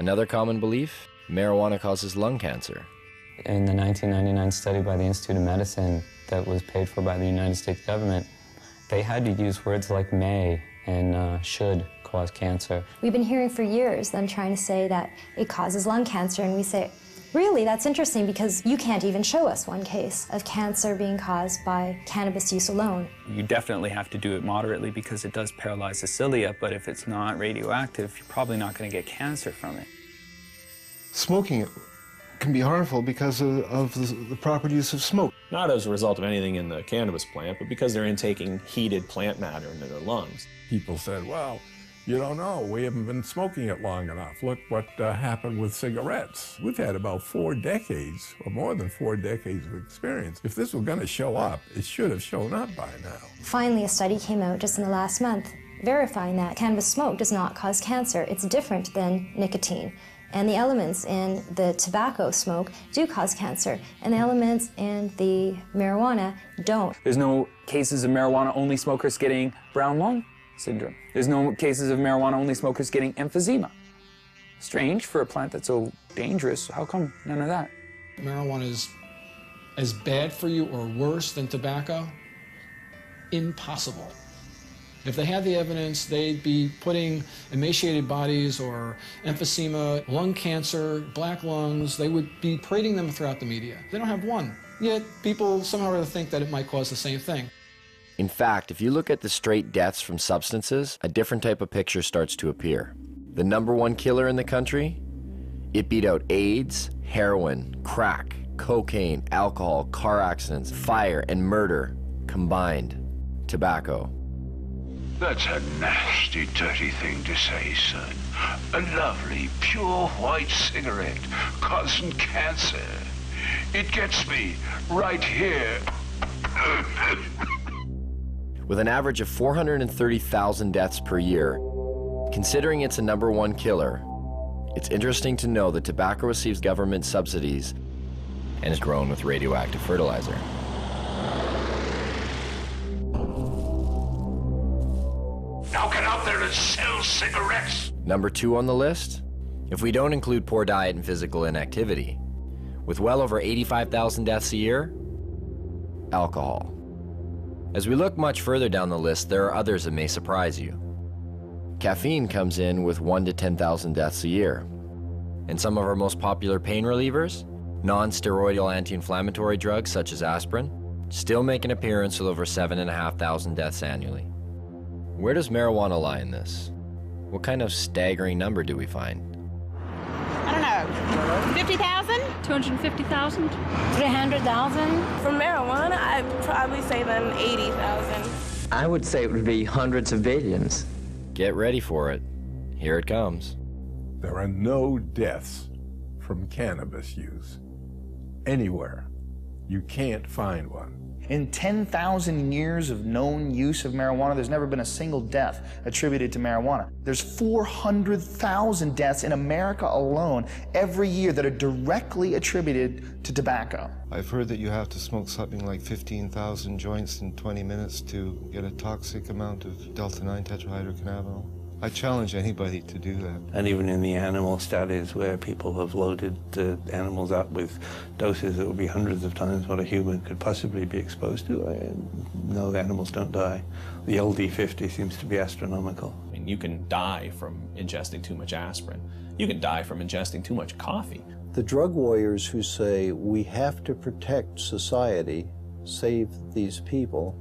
Another common belief, marijuana causes lung cancer. In the 1999 study by the Institute of Medicine that was paid for by the United States government, they had to use words like may and should cause cancer. We've been hearing for years them trying to say that it causes lung cancer, and we say, really, that's interesting because you can't even show us one case of cancer being caused by cannabis use alone. You definitely have to do it moderately because it does paralyze the cilia, but if it's not radioactive, you're probably not going to get cancer from it. Smoking can be harmful because of the proper use of smoke. Not as a result of anything in the cannabis plant, but because they're intaking heated plant matter into their lungs. People said, well, you don't know, we haven't been smoking it long enough. Look what happened with cigarettes. We've had about 4 decades, or more than 4 decades of experience. If this was going to show up, it should have shown up by now. Finally, a study came out just in the last month verifying that cannabis smoke does not cause cancer. It's different than nicotine. And the elements in the tobacco smoke do cause cancer, and the elements in the marijuana don't. There's no cases of marijuana-only smokers getting brown lung syndrome. There's no cases of marijuana-only smokers getting emphysema. Strange for a plant that's so dangerous. How come none of that? Marijuana is as bad for you or worse than tobacco? Impossible. If they had the evidence, they'd be putting emaciated bodies or emphysema, lung cancer, black lungs, they would be parading them throughout the media. They don't have one. Yet people somehow or other think that it might cause the same thing. In fact, if you look at the straight deaths from substances, a different type of picture starts to appear. The #1 killer in the country? It beat out AIDS, heroin, crack, cocaine, alcohol, car accidents, fire, and murder combined. Tobacco. That's a nasty, dirty thing to say, son. A lovely, pure white cigarette causing cancer. It gets me right here. With an average of 430,000 deaths per year, considering it's a #1 killer, it's interesting to know that tobacco receives government subsidies and is grown with radioactive fertilizer. Now get out there and sell cigarettes! #2 on the list? If we don't include poor diet and physical inactivity, with well over 85,000 deaths a year, alcohol. As we look much further down the list, there are others that may surprise you. Caffeine comes in with 1 to 10,000 deaths a year. And some of our most popular pain relievers, non-steroidal anti-inflammatory drugs such as aspirin, still make an appearance with over 7,500 deaths annually. Where does marijuana lie in this? What kind of staggering number do we find? I don't know, 50,000? 250,000? 300,000? For marijuana, I'd probably say then 80,000. I would say it would be hundreds of billions. Get ready for it. Here it comes. There are no deaths from cannabis use anywhere. You can't find one. In 10,000 years of known use of marijuana, there's never been a single death attributed to marijuana. There's 400,000 deaths in America alone every year that are directly attributed to tobacco. I've heard that you have to smoke something like 15,000 joints in 20 minutes to get a toxic amount of delta-9 tetrahydrocannabinol. I challenge anybody to do that. And even in the animal studies where people have loaded the animals up with doses that would be hundreds of times what a human could possibly be exposed to, no, the animals don't die. The LD50 seems to be astronomical. I mean, you can die from ingesting too much aspirin. You can die from ingesting too much coffee. The drug warriors who say we have to protect society, save these people,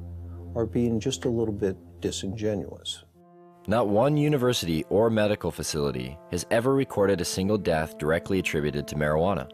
are being just a little bit disingenuous. Not one university or medical facility has ever recorded a single death directly attributed to marijuana.